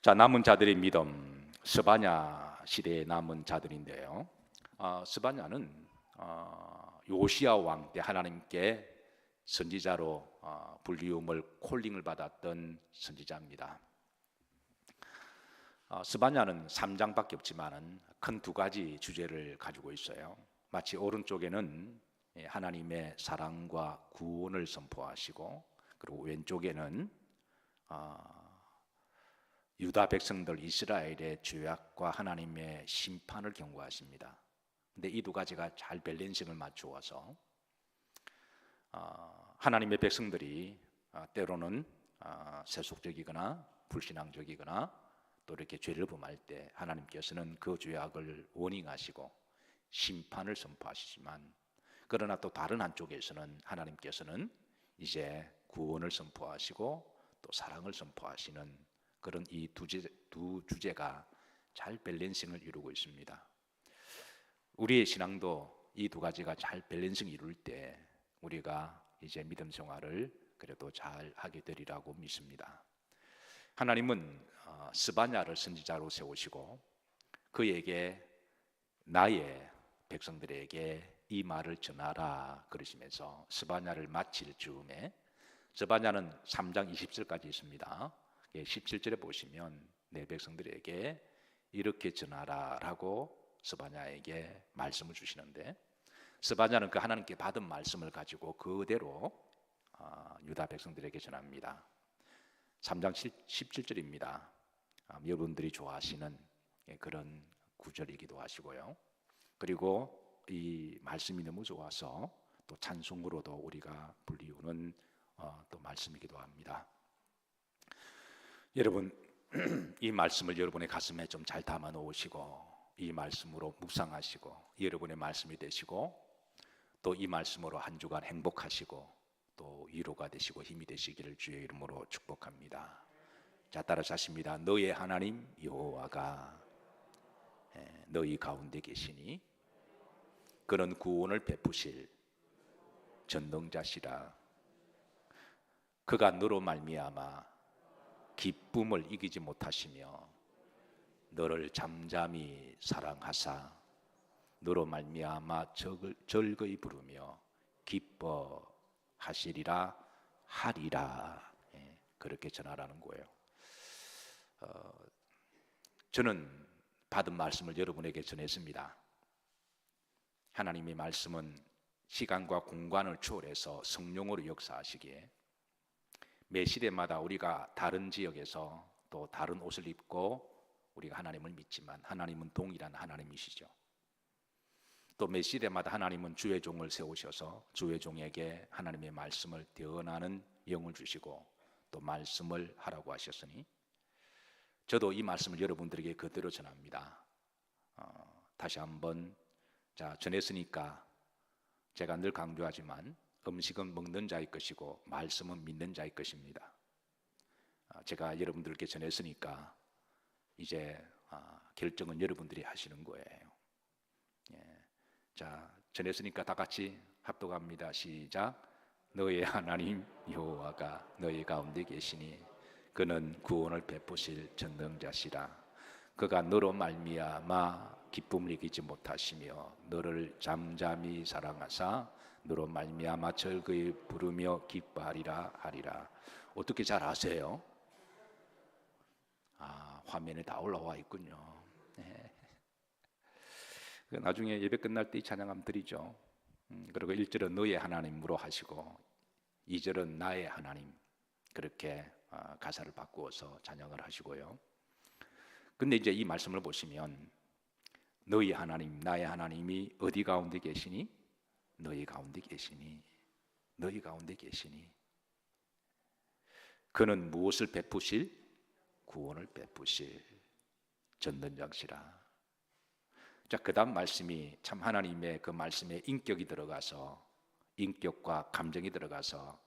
자, 남은 자들의 믿음, 스바냐 시대의 남은 자들인데요. 스바냐는 요시야 왕 때 하나님께 선지자로 불리움을 콜링을 받았던 선지자입니다. 스바냐는 3장밖에 없지만은 큰 두 가지 주제를 가지고 있어요. 마치 오른쪽에는 하나님의 사랑과 구원을 선포하시고, 그리고 왼쪽에는 유다 백성들 이스라엘의 죄악과 하나님의 심판을 경고하십니다. 근데 이 두 가지가 잘 밸런싱을 맞추어서 하나님의 백성들이 때로는 세속적이거나 불신앙적이거나 또 이렇게 죄를 범할 때 하나님께서는 그 죄악을 워닝하시고 심판을 선포하시지만, 그러나 또 다른 한쪽에서는 하나님께서는 이제 구원을 선포하시고 또 사랑을 선포하시는 그런 이 두 주제가 잘 밸런싱을 이루고 있습니다. 우리의 신앙도 이 두 가지가 잘 밸런싱을 이룰 때 우리가 이제 믿음 생활을 그래도 잘 하게 되리라고 믿습니다. 하나님은 스바냐를 선지자로 세우시고 그에게 나의 백성들에게 이 말을 전하라 그러시면서 스바냐를 마칠 즈음에, 스바냐는 3장 20절까지 있습니다. 17절에 보시면 내 백성들에게 이렇게 전하라 라고 스바냐에게 말씀을 주시는데, 스바냐는 그 하나님께 받은 말씀을 가지고 그대로 유다 백성들에게 전합니다. 3장 17절입니다. 여러분들이 좋아하시는 그런 구절이기도 하시고요. 그리고 이 말씀이 너무 좋아서 또 찬송으로도 우리가 불리우는 또 말씀이기도 합니다. 여러분, 이 말씀을 여러분의 가슴에 좀 잘 담아 놓으시고 이 말씀으로 묵상하시고 여러분의 말씀이 되시고 또 이 말씀으로 한 주간 행복하시고 또 위로가 되시고 힘이 되시기를 주의 이름으로 축복합니다. 자, 따라서 하십니다. 너의 하나님 여호와가 너희 가운데 계시니 그는 구원을 베푸실 전능자시라. 그가 너로 말미암아 기쁨을 이기지 못하시며 너를 잠잠히 사랑하사 너로 말미암아 절거이 부르며 기뻐하시리라 하리라. 그렇게 전하라는 거예요. 저는 받은 말씀을 여러분에게 전했습니다. 하나님의 말씀은 시간과 공간을 초월해서 성령으로 역사하시기에 매 시대마다 우리가 다른 지역에서 또 다른 옷을 입고 우리가 하나님을 믿지만 하나님은 동일한 하나님이시죠. 또 매 시대마다 하나님은 주의 종을 세우셔서 주의 종에게 하나님의 말씀을 대언하는 영을 주시고 또 말씀을 하라고 하셨으니 저도 이 말씀을 여러분들에게 그대로 전합니다. 다시 한번 전했으니까 제가 늘 강조하지만 음식은 먹는 자의 것이고 말씀은 믿는 자의 것입니다. 제가 여러분들께 전했으니까 이제 결정은 여러분들이 하시는 거예요. 자, 전했으니까 다 같이 합독합니다. 시작. 너의 하나님 여호와가 너희 가운데 계시니 그는 구원을 베푸실 전능자시라. 그가 너로 말미암아 기쁨을 이기지 못하시며 너를 잠잠히 사랑하사 너로 말미암아 절거이 부르며 기뻐하리라 하리라. 어떻게 잘 아세요? 화면에 다 올라와 있군요. 네. 나중에 예배 끝날 때 이 찬양 한번 드리죠. 그리고 1절은 너의 하나님으로 하시고 2절은 나의 하나님, 그렇게 가사를 바꾸어서 찬양을 하시고요. 근데 이제 이 말씀을 보시면 너희 하나님, 나의 하나님이 어디 가운데 계시니? 너희 가운데 계시니, 너희 가운데 계시니. 그는 무엇을 베푸실? 구원을 베푸실 전능자시라. 자, 그 다음 말씀이 참 하나님의 그 말씀에 인격이 들어가서 인격과 감정이 들어가서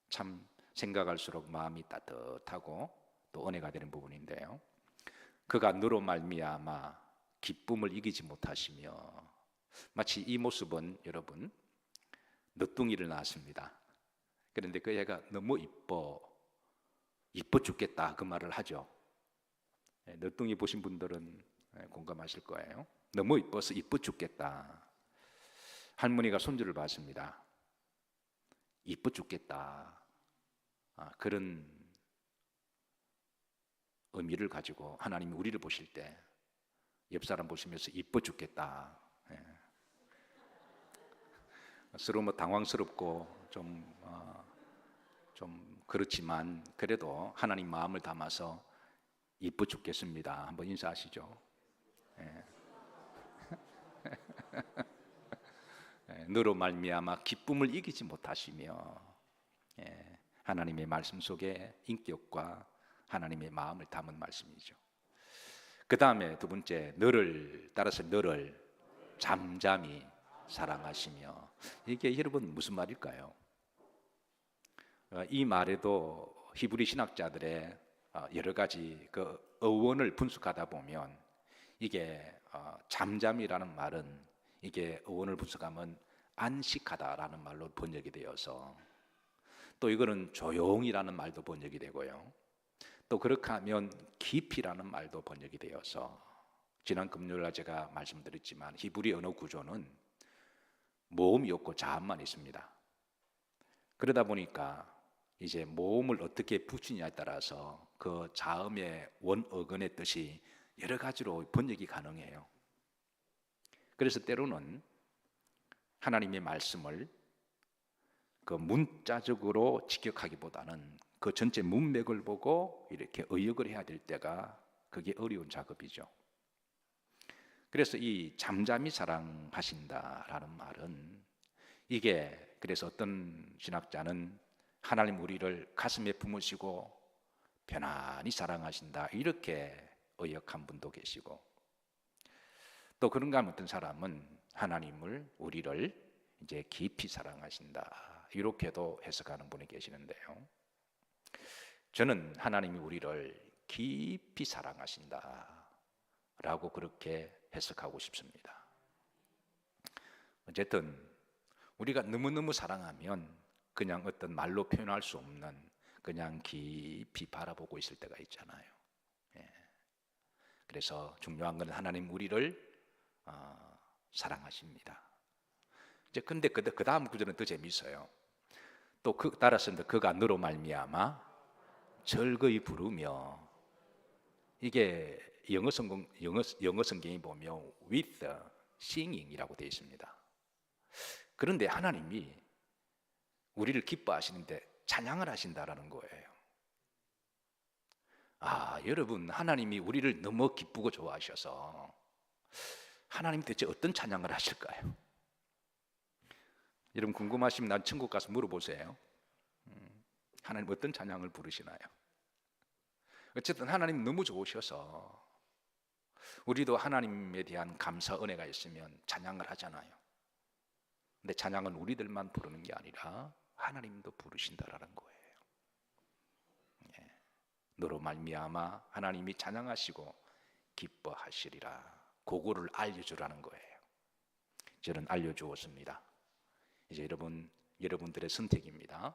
참 생각할수록 마음이 따뜻하고 또 은혜가 되는 부분인데요. 그가 너로 말미암아 기쁨을 이기지 못하시며, 마치 이 모습은 여러분 늦둥이를 낳았습니다. 그런데 그 애가 너무 이뻐 죽겠다 그 말을 하죠. 늦둥이 보신 분들은 공감하실 거예요. 너무 이뻐서 이뻐 죽겠다. 할머니가 손주를 봤습니다. 이뻐 죽겠다. 그런 의미를 가지고 하나님이 우리를 보실 때 옆 사람 보시면서 이뻐 죽겠다. 서로 뭐 당황스럽고 좀 그렇지만 그래도 하나님 마음을 담아서 이뻐 죽겠습니다. 한번 인사하시죠. 너로 말미암아 기쁨을 이기지 못하시며, 하나님의 말씀 속에 인격과 하나님의 마음을 담은 말씀이죠. 그 다음에 두 번째, 너를 따라서 너를 잠잠히 사랑하시며. 이게 여러분 무슨 말일까요? 이 말에도 히브리 신학자들의 여러 가지 그 어원을 분석하다 보면 이게 잠잠이라는 말은 이게 어원을 분석하면 안식하다라는 말로 번역이 되어서, 또 이거는 조용이라는 말도 번역이 되고요, 또 그렇게 하면 깊이라는 말도 번역이 되어서, 지난 금요일날 제가 말씀드렸지만 히브리 언어 구조는 모음이 없고 자음만 있습니다. 그러다 보니까 이제 모음을 어떻게 붙이냐에 따라서 그 자음의 원어근의 뜻이 여러 가지로 번역이 가능해요. 그래서 때로는 하나님의 말씀을 그 문자적으로 직역하기보다는 그 전체 문맥을 보고 이렇게 의역을 해야 될 때가, 그게 어려운 작업이죠. 그래서 이 잠잠히 사랑하신다라는 말은, 이게 그래서 어떤 신학자는 하나님 우리를 가슴에 품으시고 편안히 사랑하신다 이렇게 의역한 분도 계시고, 또 그런가 하면 어떤 사람은 하나님을 우리를 이제 깊이 사랑하신다 이렇게도 해석하는 분이 계시는데요, 저는 하나님이 우리를 깊이 사랑하신다 라고 그렇게 해석하고 싶습니다. 어쨌든 우리가 너무너무 사랑하면 그냥 어떤 말로 표현할 수 없는, 그냥 깊이 바라보고 있을 때가 있잖아요. 그래서 중요한 건 하나님 우리를 사랑하십니다. 이제 근데 그 다음 구절은 더 재미있어요. 또 따라서 그가 너로 말미암아 즐거이 부르며, 이게 영어 성경이 보면 with singing이라고 되어 있습니다. 그런데 하나님이 우리를 기뻐하시는데 찬양을 하신다라는 거예요. 여러분, 하나님이 우리를 너무 기쁘고 좋아하셔서 하나님 대체 어떤 찬양을 하실까요? 여러분 궁금하시면 난 천국 가서 물어보세요. 하나님 어떤 찬양을 부르시나요? 어쨌든 하나님 너무 좋으셔서 우리도 하나님에 대한 감사 은혜가 있으면 찬양을 하잖아요. 근데 찬양은 우리들만 부르는 게 아니라 하나님도 부르신다라는 거예요. 너로 말미암아 하나님이 찬양하시고 기뻐하시리라, 그거를 알려주라는 거예요. 저는 알려주었습니다. 이제 여러분들의 선택입니다.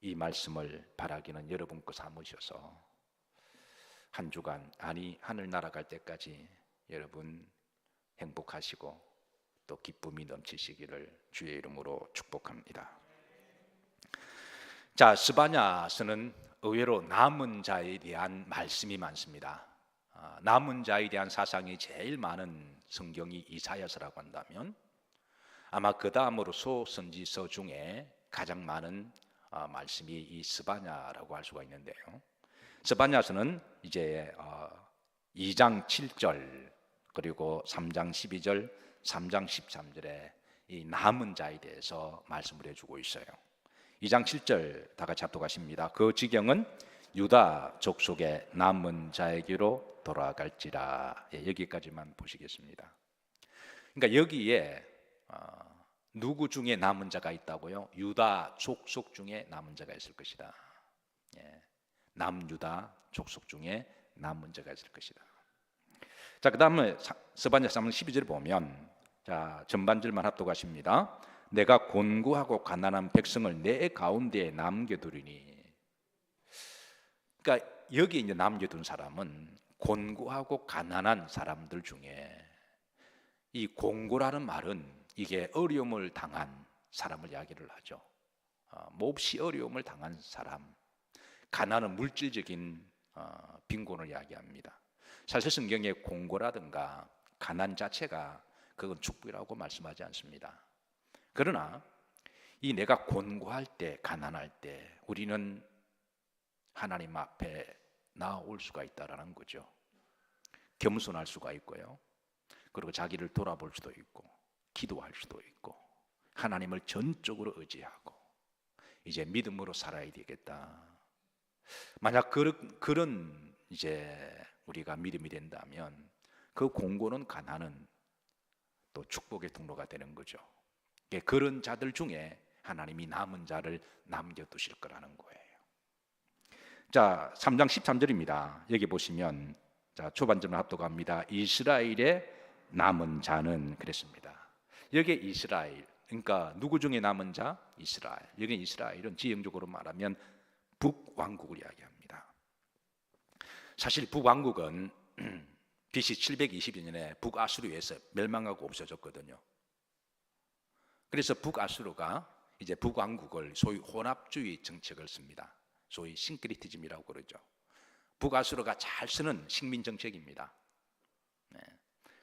이 말씀을 바라기는 여러분 거 삼으셔서 한 주간, 아니 하늘 날아갈 때까지 여러분 행복하시고 또 기쁨이 넘치시기를 주의 이름으로 축복합니다. 자, 스바냐서는 의외로 남은 자에 대한 말씀이 많습니다. 남은 자에 대한 사상이 제일 많은 성경이 이사야서라고 한다면, 아마 그 다음으로 소선지서 중에 가장 많은 말씀이 이 스바냐라고 할 수가 있는데요, 스바냐서는 이제 2장 7절 그리고 3장 12절 3장 13절에 이 남은 자에 대해서 말씀을 해주고 있어요. 2장 7절 다 같이 합독하십니다. 그 지경은 유다 족속의 남은 자에게로 돌아갈지라. 여기까지만 보시겠습니다. 그러니까 여기에 누구 중에 남은 자가 있다고요? 유다 족속 중에 남은 자가 있을 것이다. 남유다 족속 중에 남은 자가 있을 것이다. 자, 그 다음에 스바냐 3장 12절을 보면, 자, 전반절만 합독하십니다. 내가 곤고하고 가난한 백성을 내 가운데에 남겨두리니. 그러니까 여기 이제 남겨둔 사람은 곤고하고 가난한 사람들 중에 이 곤고라는 말은 이게 어려움을 당한 사람을 이야기를 하죠. 몹시 어려움을 당한 사람, 가난은 물질적인 빈곤을 이야기합니다. 사실 성경에 곤고라든가 가난 자체가 그건 축복이라고 말씀하지 않습니다. 그러나 이 내가 곤고할 때, 가난할 때 우리는 하나님 앞에 나아올 수가 있다라는 거죠. 겸손할 수가 있고요. 그리고 자기를 돌아볼 수도 있고 기도할 수도 있고 하나님을 전적으로 의지하고 이제 믿음으로 살아야 되겠다. 만약 그런 이제 우리가 믿음이 된다면 그 공고는 가난은 또 축복의 통로가 되는 거죠. 그런 자들 중에 하나님이 남은 자를 남겨두실 거라는 거예요. 자, 3장 13절입니다. 여기 보시면 자, 초반절은 합독합니다. 이스라엘의 남은 자는 그랬습니다. 여기 이스라엘, 그러니까 누구 중에 남은 자? 이스라엘. 여기 이스라엘은 지형적으로 말하면 북왕국을 이야기합니다. 사실 북왕국은 BC 720년에 북아수르에서 멸망하고 없어졌거든요. 그래서 북아수르가 이제 북왕국을 소위 혼합주의 정책을 씁니다. 소위 싱크리티즘이라고 그러죠. 북아수르가 잘 쓰는 식민 정책입니다. 네.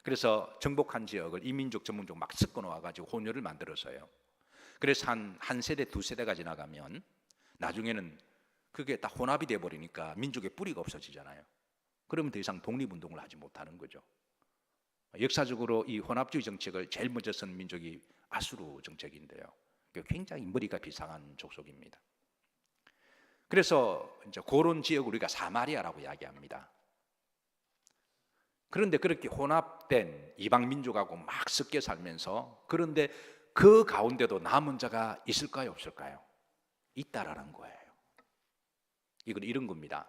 그래서 정복한 지역을 이민족 전문족 막 섞어 놓아가지고 혼혈을 만들어서요. 그래서 한 세대 두 세대가 지나가면 나중에는 그게 다 혼합이 돼 버리니까 민족의 뿌리가 없어지잖아요. 그러면 더 이상 독립운동을 하지 못하는 거죠. 역사적으로 이 혼합주의 정책을 제일 먼저 쓴 민족이 아수르 정책인데요. 굉장히 머리가 비상한 족속입니다. 그래서 이제 그런 지역을 우리가 사마리아라고 이야기합니다. 그런데 그렇게 혼합된 이방 민족하고 막 섞여 살면서 그런데 그 가운데도 남은 자가 있을까요, 없을까요? 있다라는 거예요. 이건 이런 겁니다.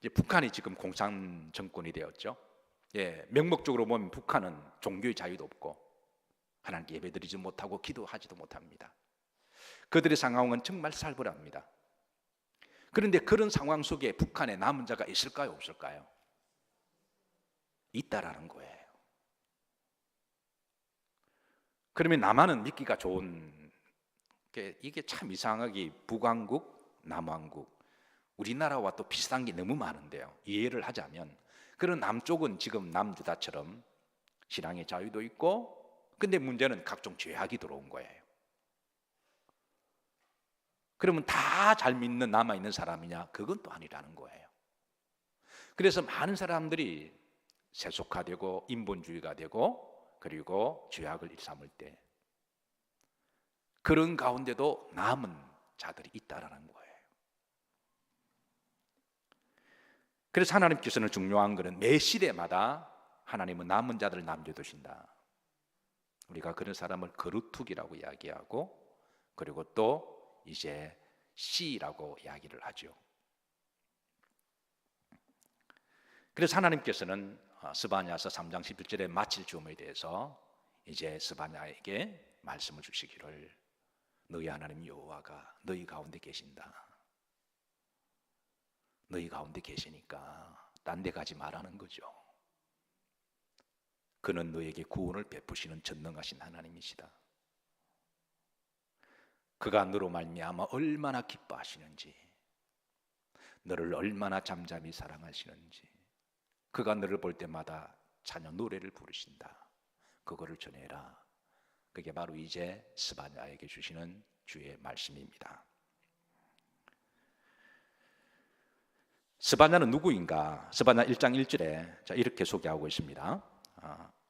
이제 북한이 지금 공산 정권이 되었죠. 예, 명목적으로 보면 북한은 종교의 자유도 없고 하나님께 예배드리지 못하고 기도하지도 못합니다. 그들의 상황은 정말 살벌합니다. 그런데 그런 상황 속에 북한에 남은 자가 있을까요, 없을까요? 있다라는 거예요. 그러면 남한은 믿기가 좋은 게 이게 참 이상하게 북왕국, 남왕국 우리나라와 또 비슷한 게 너무 많은데요. 이해를 하자면 그런 남쪽은 지금 남유다처럼 신앙의 자유도 있고 근데 문제는 각종 죄악이 들어온 거예요. 그러면 다 잘 믿는 남아있는 사람이냐? 그건 또 아니라는 거예요. 그래서 많은 사람들이 세속화되고 인본주의가 되고 그리고 죄악을 일삼을 때 그런 가운데도 남은 자들이 있다라는 거예요. 그래서 하나님께서는 중요한 것은 매 시대마다 하나님은 남은 자들을 남겨두신다. 우리가 그런 사람을 거루투기라고 이야기하고 그리고 또 이제 씨라고 이야기를 하죠. 그래서 하나님께서는 스바냐서 3장 11절에 마칠 주음에 대해서 이제 스바냐에게 말씀을 주시기를 너희 하나님 여호와가 너희 가운데 계신다. 너희 가운데 계시니까 딴 데 가지 말라는 거죠. 그는 너에게 구원을 베푸시는 전능하신 하나님이시다. 그가 너로 말미암아 얼마나 기뻐하시는지 너를 얼마나 잠잠히 사랑하시는지 그가 너를 볼 때마다 찬양 노래를 부르신다. 그거를 전해라. 그게 바로 이제 스바냐에게 주시는 주의 말씀입니다. 스바냐는 누구인가? 스바냐 1장 1절에 자 이렇게 소개하고 있습니다.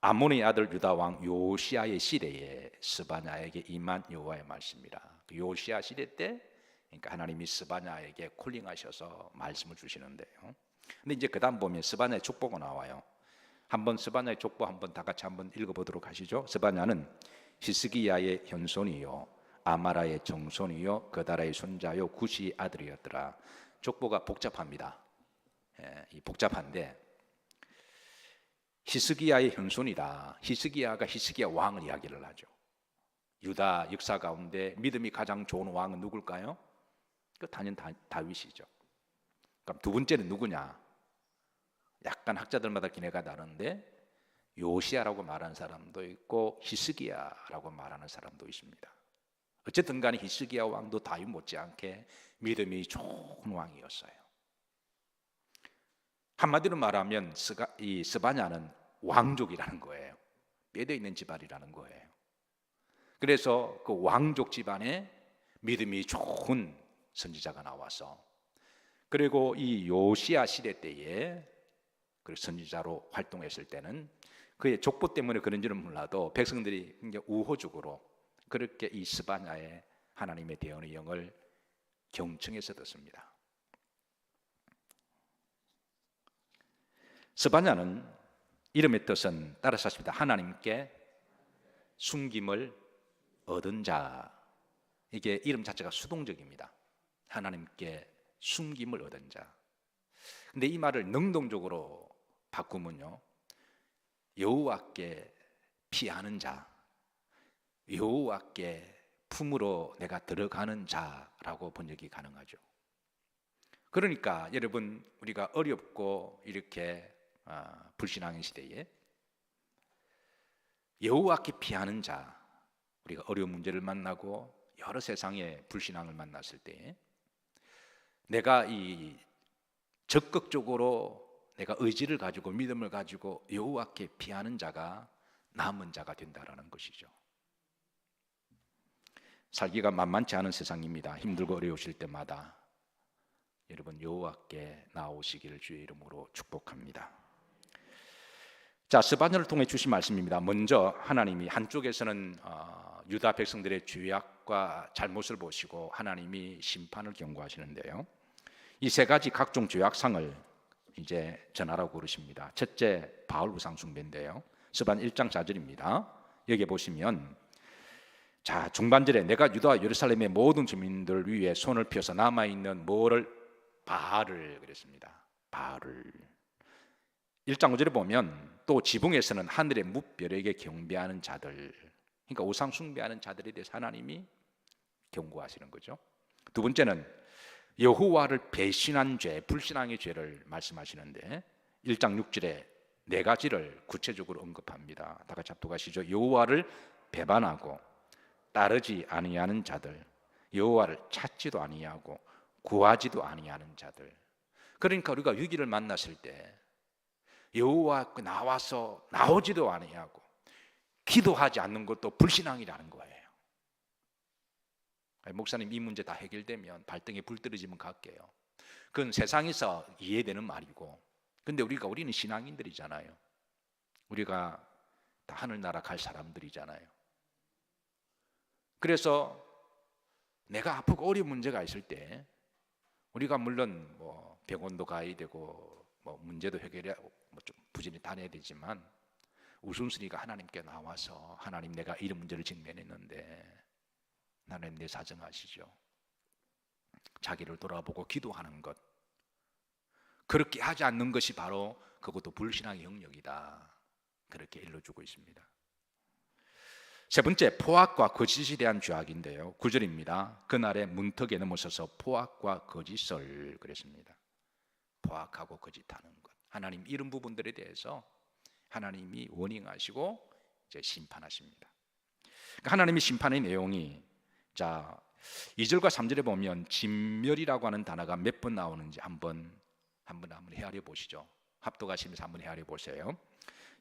아몬의 아들 유다 왕 요시아의 시대에 스바냐에게 임한 여호와의 말씀이라. 요시아 시대 때 그러니까 하나님이 스바냐에게 콜링하셔서 말씀을 주시는데요. 근데 이제 그다음 보면 스바냐의 족보가 나와요. 한번 스바냐의 족보 한번 다 같이 한번 읽어보도록 하시죠. 스바냐는 히스기야의 현손이요 아마라의 정손이요 그다라의 손자요 구시 아들이었더라. 족보가 복잡합니다. 예, 이 복잡한데 히스기야의 현손이다. 히스기야가 히스기야 왕을 이야기를 하죠. 유다 역사 가운데 믿음이 가장 좋은 왕은 누굴까요? 그 단연 다윗이죠. 그럼 두 번째는 누구냐? 약간 학자들마다 기내가 다른데 요시야라고 말하는 사람도 있고 히스기야라고 말하는 사람도 있습니다. 어쨌든 간에 히스기야 왕도 다윗 못지않게 믿음이 좋은 왕이었어요. 한마디로 말하면 이 스바냐는 왕족이라는 거예요. 뼈대 있는 집안이라는 거예요. 그래서 그 왕족 집안에 믿음이 좋은 선지자가 나와서, 그리고 이 요시야 시대 때에 그 선지자로 활동했을 때는 그의 족보 때문에 그런지는 몰라도 백성들이 굉장히 우호적으로 그렇게 이 스바냐의 하나님의 대언의 영을 경청해서 듣습니다. 스바냐는 이름의 뜻은 따라서 하십니다. 하나님께 숨김을 얻은 자. 이게 이름 자체가 수동적입니다. 하나님께 숨김을 얻은 자. 근데 이 말을 능동적으로 바꾸면요, 여호와께 피하는 자, 여호와께 품으로 내가 들어가는 자라고 번역이 가능하죠. 그러니까 여러분, 우리가 어렵고 이렇게 불신앙의 시대에 여호와께 피하는 자, 우리가 어려운 문제를 만나고 여러 세상의 불신앙을 만났을 때 내가 이 적극적으로 내가 의지를 가지고 믿음을 가지고 여호와께 피하는 자가 남은 자가 된다라는 것이죠. 살기가 만만치 않은 세상입니다. 힘들고 어려우실 때마다 여러분 여호와께 나오시기를 주의 이름으로 축복합니다. 자, 스바냐를 통해 주신 말씀입니다. 먼저 하나님이 한쪽에서는 유다 백성들의 죄악과 잘못을 보시고 하나님이 심판을 경고하시는데요, 이 세 가지 각종 죄악상을 이제 전하라고 그러십니다. 첫째, 바알 우상 숭배인데요, 스바냐 1장 4절입니다. 여기 보시면, 자, 중반절에 내가 유다와 예루살렘의 모든 주민들 위에 손을 펴서 남아있는 뭐를? 바알을 그랬습니다. 바알을. 1장 5절에 보면 또 지붕에서는 하늘의 뭇별에게 경배하는 자들, 그러니까 우상 숭배하는 자들에 대해서 하나님이 경고하시는 거죠. 두 번째는 여호와를 배신한 죄, 불신앙의 죄를 말씀하시는데 1장 6절에 네 가지를 구체적으로 언급합니다. 다 같이 합독하시죠. 여호와를 배반하고 따르지 아니하는 자들, 여호와를 찾지도 아니하고 구하지도 아니하는 자들. 그러니까 우리가 위기를 만났을 때 여호와 나와서 나오지도 아니하고 기도하지 않는 것도 불신앙이라는 거예요. 목사님, 이 문제 다 해결되면 발등에 불 떨어지면 갈게요. 그건 세상에서 이해되는 말이고, 근데 우리는 신앙인들이잖아요. 우리가 다 하늘나라 갈 사람들이잖아요. 그래서 내가 아프고 어려운 문제가 있을 때 우리가 물론 뭐 병원도 가야 되고 뭐 문제도 해결해 좀 부지런히 다녀야 되지만 우선순위가 하나님께 나와서, 하나님, 내가 이런 문제를 직면했는데 하나님 내 사정 아시죠? 자기를 돌아보고 기도하는 것, 그렇게 하지 않는 것이 바로 그것도 불신앙의 영역이다, 그렇게 일러주고 있습니다. 세 번째, 포악과 거짓에 대한 죄악인데요, 9절입니다. 그날에 문턱에 넘어서서 포악과 거짓을 그랬습니다. 포악하고 거짓하는 것, 하나님 이런 부분들에 대해서 하나님이 워닝하시고 이제 심판하십니다. 그러니까 하나님의 심판의 내용이, 자, 2절과 3절에 보면 진멸이라고 하는 단어가 몇 번 나오는지 한번 헤아려 보시죠. 합독하시면서 한번 헤아려 보세요.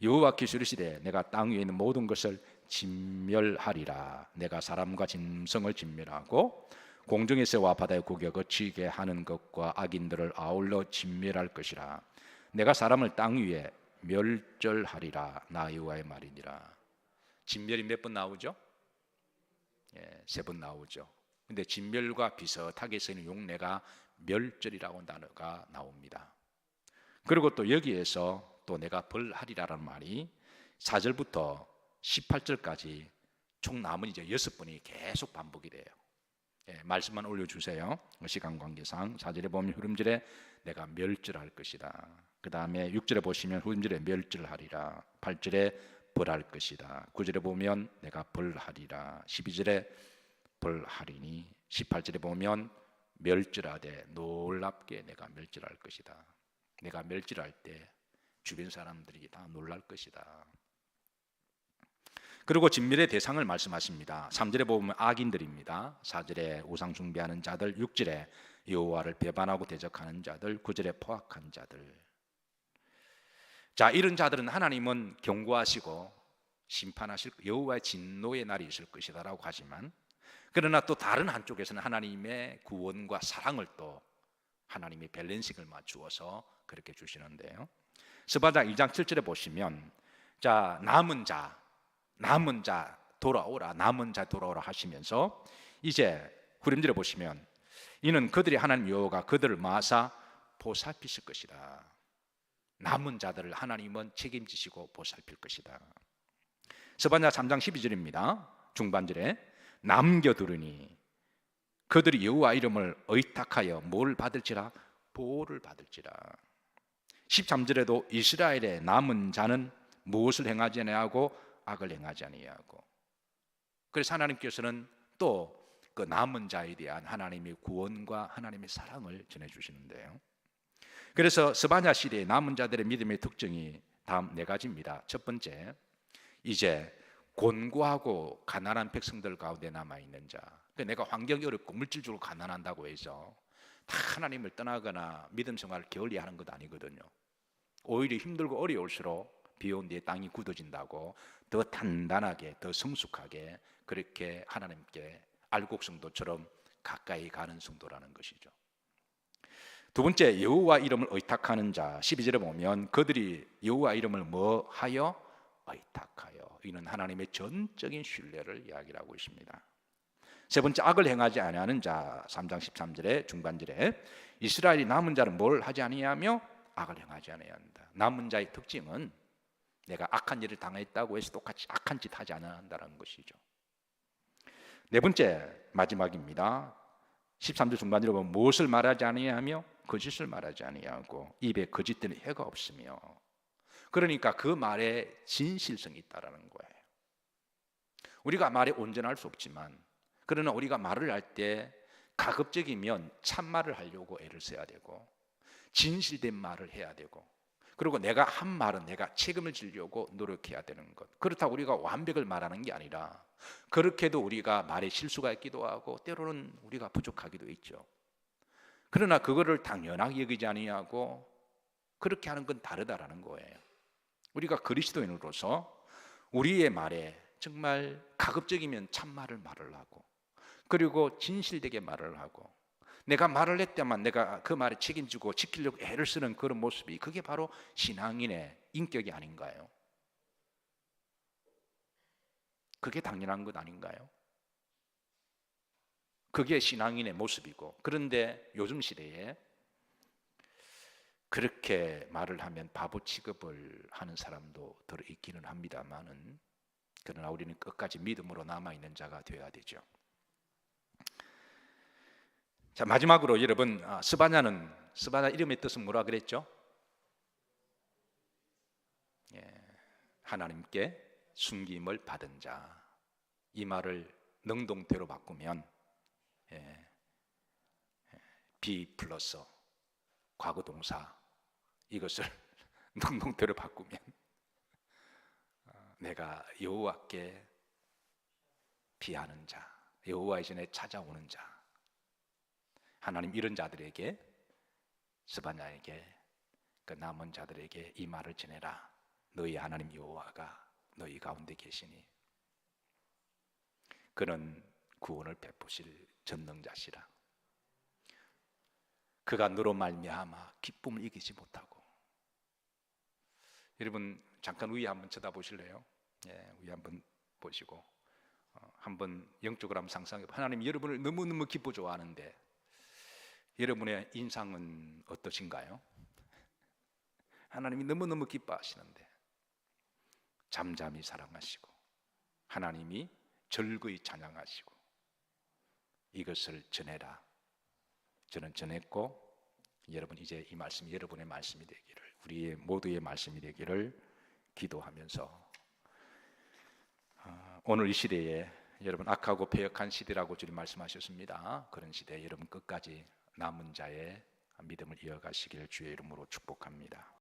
여호와께서 이르시되 내가 땅 위에 있는 모든 것을 진멸하리라. 내가 사람과 짐승을 진멸하고 공중에서와 바다의 고기가 거치게 하는 것과 악인들을 아울러 진멸할 것이라. 내가 사람을 땅 위에 멸절하리라. 나 여호와의 말이니라. 진멸이 몇 번 나오죠? 세 번 나오죠. 근데 진멸과 비슷하게 쓰이는 용례가 멸절이라고 하는 단어가 나옵니다. 그리고 또 여기에서 또 내가 벌하리라는 말이 4절부터 18절까지 총 남은 이제 6번이 계속 반복이 돼요. 말씀만 올려주세요. 시간 관계상 4절에 보면 후름절에 내가 멸절할 것이다. 그 다음에 6절에 보시면 후름절에 멸절하리라. 8절에 벌할 것이다. 9절에 보면 내가 벌하리라. 12절에 벌하리니. 18절에 보면 멸절하되 놀랍게 내가 멸절할 것이다. 내가 멸절할 때 주변 사람들이 다 놀랄 것이다. 그리고 진멸의 대상을 말씀하십니다. 3절에 보면 악인들입니다. 4절에 우상 숭배하는 자들, 6절에 여호와를 배반하고 대적하는 자들, 9절에 포악한 자들. 자, 이런 자들은 하나님은 경고하시고 심판하실 여호와의 진노의 날이 있을 것이다라고 하지만, 그러나 또 다른 한쪽에서는 하나님의 구원과 사랑을 또 하나님의 밸런싱을 맞추어서 그렇게 주시는데요. 스바냐 2장 7절에 보시면, 자, 남은 자 돌아오라, 남은 자 돌아오라 하시면서 이제 후렴절에 보시면, 이는 그들이 하나님 여호와가 그들을 마사 보살피실 것이다. 남은 자들을 하나님은 책임지시고 보살필 것이다. 스바냐 3장 12절입니다. 중반절에 남겨두르니 그들이 여호와 이름을 의탁하여 뭘 받을지라? 보호를 받을지라. 13절에도 이스라엘의 남은 자는 무엇을 행하지 아니하고 악을 행하지 아니하고. 그래서 하나님께서는 또 그 남은 자에 대한 하나님의 구원과 하나님의 사랑을 전해주시는데요. 그래서 스바냐 시대의 남은 자들의 믿음의 특징이 다음 4가지입니다. 첫 번째, 이제 곤고하고 가난한 백성들 가운데 남아있는 자. 내가 환경이 어렵고 물질적으로 가난한다고 해서 다 하나님을 떠나거나 믿음 생활을 게을리하는 것 아니거든요. 오히려 힘들고 어려울수록 비온 뒤에 땅이 굳어진다고 더 단단하게, 더 성숙하게 그렇게 하나님께 알곡 성도처럼 가까이 가는 성도라는 것이죠. 두 번째, 여호와 이름을 의탁하는 자. 12절에 보면 그들이 여호와 이름을 뭐 하여? 의탁하여. 이는 하나님의 전적인 신뢰를 이야기하고 있습니다. 세 번째, 악을 행하지 아니하는 자. 3장 13절에 중반절에 이스라엘이 남은 자는 뭘 하지 아니하며? 악을 행하지 아니한다. 남은 자의 특징은 내가 악한 일을 당했다고 해서 똑같이 악한 짓 하지 않는다는 것이죠. 네 번째, 마지막입니다. 13절 중반절에 보면 무엇을 말하지 아니하며? 거짓을 말하지 아니하고 입에 거짓되는 해가 없으며. 그러니까 그 말에 진실성이 있다라는 거예요. 우리가 말에 온전할 수 없지만, 그러나 우리가 말을 할 때 가급적이면 참말을 하려고 애를 써야 되고, 진실된 말을 해야 되고, 그리고 내가 한 말은 내가 책임을 지려고 노력해야 되는 것. 그렇다고 우리가 완벽을 말하는 게 아니라, 그렇게도 우리가 말에 실수가 있기도 하고 때로는 우리가 부족하기도 있죠. 그러나 그거를 당연하게 여기지 아니하고 그렇게 하는 건 다르다라는 거예요. 우리가 그리스도인으로서 우리의 말에 정말 가급적이면 참말을 말을 하고, 그리고 진실되게 말을 하고, 내가 말을 했다만 내가 그 말에 책임지고 지키려고 애를 쓰는 그런 모습이, 그게 바로 신앙인의 인격이 아닌가요? 그게 당연한 것 아닌가요? 그게 신앙인의 모습이고, 그런데 요즘 시대에 그렇게 말을 하면 바보 취급을 하는 사람도 들어 있기는 합니다만은, 그러나 우리는 끝까지 믿음으로 남아있는 자가 되어야 되죠. 자, 마지막으로 여러분, 스바냐 이름의 뜻은 뭐라 그랬죠? 하나님께 숨김을 받은 자. 이 말을 능동태로 바꾸면 be 플러스 과거 동사, 이것을 능동태로 바꾸면 내가 여호와께 피하는 자, 여호와의 전에 찾아오는 자. 하나님 이런 자들에게, 스바냐에게, 그 남은 자들에게 이 말을 전해라. 너희 하나님 여호와가 너희 가운데 계시니 그는 구원을 베푸실 전능자시라. 그가 너로 말미암아 기쁨을 이기지 못하고. 여러분 잠깐 위에 한번 쳐다보실래요? 위에 한번 보시고 한번 영적으로 한번 상상해 봐. 하나님 여러분을 너무너무 기뻐 좋아하는데 여러분의 인상은 어떠신가요? 하나님이 너무너무 기뻐하시는데 잠잠히 사랑하시고 하나님이 절거히 찬양하시고, 이것을 전해라. 저는 전했고, 여러분 이제 이 말씀이 여러분의 말씀이 되기를, 우리의 모두의 말씀이 되기를 기도하면서 오늘 이 시대에 여러분 악하고 패역한 시대라고 주님 말씀하셨습니다. 그런 시대에 여러분 끝까지 남은 자의 믿음을 이어가시길 주의 이름으로 축복합니다.